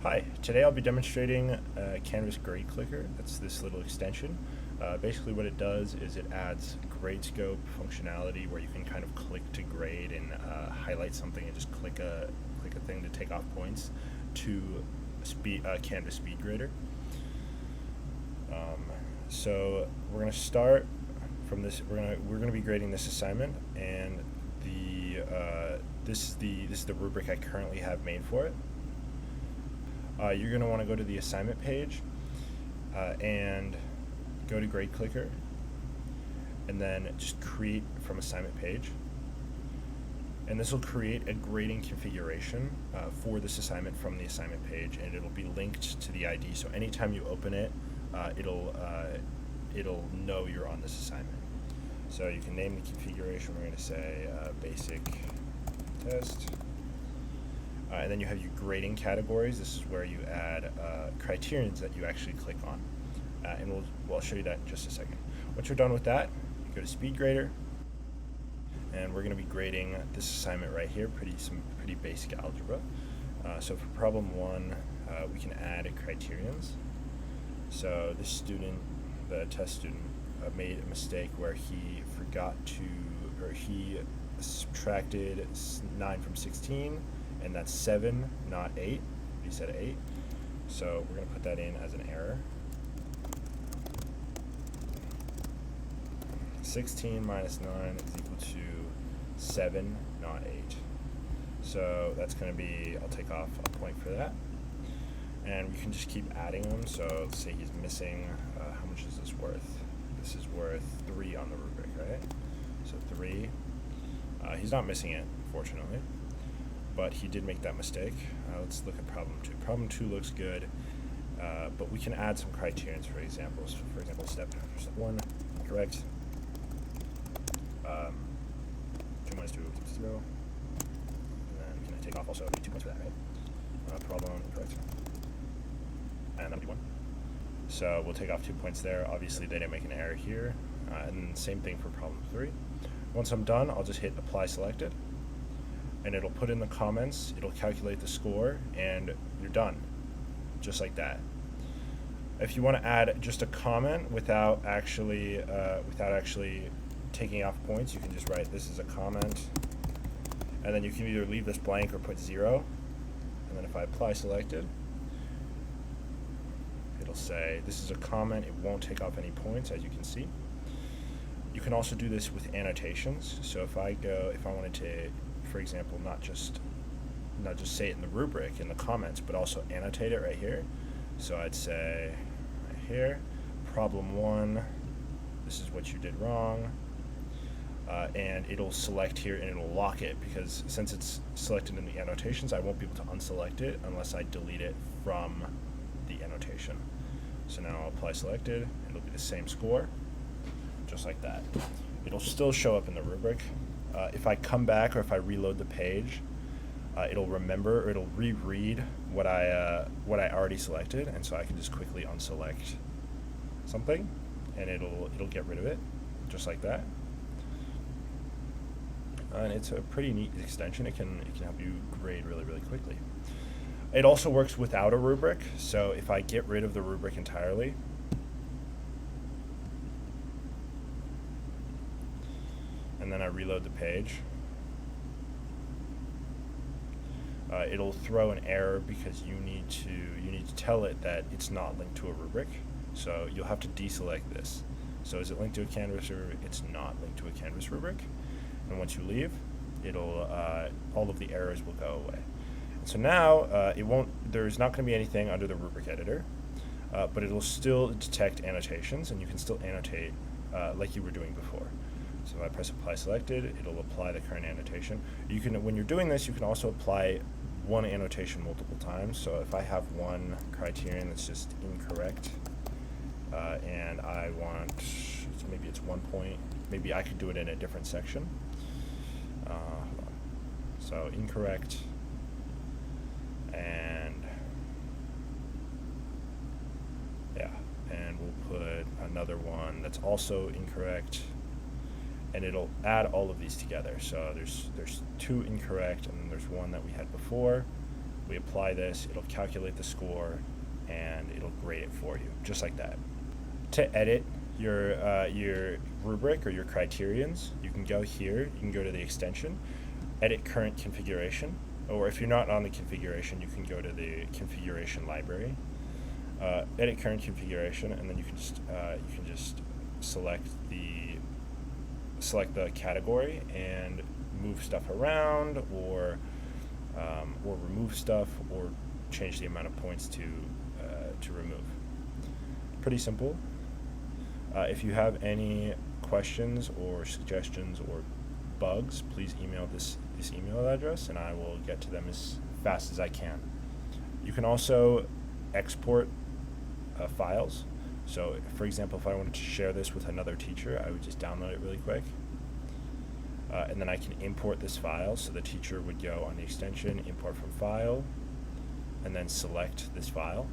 Hi, today I'll be demonstrating Canvas Gradeclicker. That's this little extension. Basically what it does is it adds Gradescope functionality where you can kind of click to grade and highlight something and just click a thing to take off points to Canvas SpeedGrader. So we're going to start from this. We're going to be grading this assignment, and this is the rubric I currently have made for it. You're going to want to go to the assignment page and go to Gradeclicker, and then just create from assignment page. And this will create a grading configuration for this assignment from the assignment page, and it'll be linked to the ID. So anytime you open it, it'll know you're on this assignment. So you can name the configuration. We're going to say basic test. And then you have your grading categories. This is where you add criterions that you actually click on. And I'll show you that in just a second. Once you're done with that, you go to SpeedGrader, and we're going to be grading this assignment right here, some pretty basic algebra. So for problem 1, we can add criterions. So this student, the test student, made a mistake where he he subtracted 9 from 16, and that's 7, not 8. He said 8. So we're going to put that in as an error. 16 minus 9 is equal to 7, not 8. So that's going to be, I'll take off a point for that. And we can just keep adding them. So let's say he's missing, how much is this worth? This is worth 3 on the rubric, right? So 3. He's not missing it, fortunately, but he did make that mistake. Let's look at problem 2. Problem 2 looks good, but we can add some criterions for examples. For example, step 1, correct. 2 minus 2 is 0. And then can I take off also 2 points for that, right? Problem incorrect. And that'll be 1. So we'll take off 2 points there. Obviously they didn't make an error here. And same thing for problem 3. Once I'm done, I'll just hit apply selected, and it'll put in the comments, it'll calculate the score, and you're done. Just like that. If you want to add just a comment without actually taking off points, you can just write this is a comment, and then you can either leave this blank or put 0. And then if I apply selected, it'll say this is a comment. It won't take off any points, as you can see. You can also do this with annotations. So if I wanted to, for example, not just say it in the rubric in the comments, but also annotate it right here. So I'd say right here, problem 1, this is what you did wrong, and it'll select here and it'll lock it, because since it's selected in the annotations, I won't be able to unselect it unless I delete it from the annotation. So now I'll apply selected, it'll be the same score, just like that. It'll still show up in the rubric. If I come back or if I reload the page, it'll remember, or it'll reread what I already selected, and so I can just quickly unselect something, and it'll get rid of it, just like that. And it's a pretty neat extension. It can help you grade really quickly. It also works without a rubric. So if I get rid of the rubric entirely, and then I reload the page, it'll throw an error because you need to tell it that it's not linked to a rubric. So you'll have to deselect this. So is it linked to a Canvas rubric? It's not linked to a Canvas rubric. And once you leave, it'll all of the errors will go away. And so now there's not going to be anything under the rubric editor, but it'll still detect annotations, and you can still annotate like you were doing before. So if I press apply selected, it'll apply the current annotation. You can, when you're doing this, you can also apply one annotation multiple times. So if I have one criterion that's just incorrect, and I want, maybe it's 1 point, maybe I could do it in a different section. So incorrect, and yeah, and we'll put another one that's also incorrect, and it'll add all of these together. So there's 2 incorrect, and then there's one that we had before, we apply this, it'll calculate the score, and it'll grade it for you, just like that. To edit your rubric or your criterions, you can go here, you can go to the extension, edit current configuration, or if you're not on the configuration, you can go to the configuration library, edit current configuration, and then you can just select the category and move stuff around, or remove stuff, or change the amount of points to remove. Pretty simple. If you have any questions or suggestions or bugs, please email this email address, and I will get to them as fast as I can. You can also export files. So, for example, if I wanted to share this with another teacher, I would just download it really quick. And then I can import this file, so the teacher would go on the extension, import from file, and then select this file.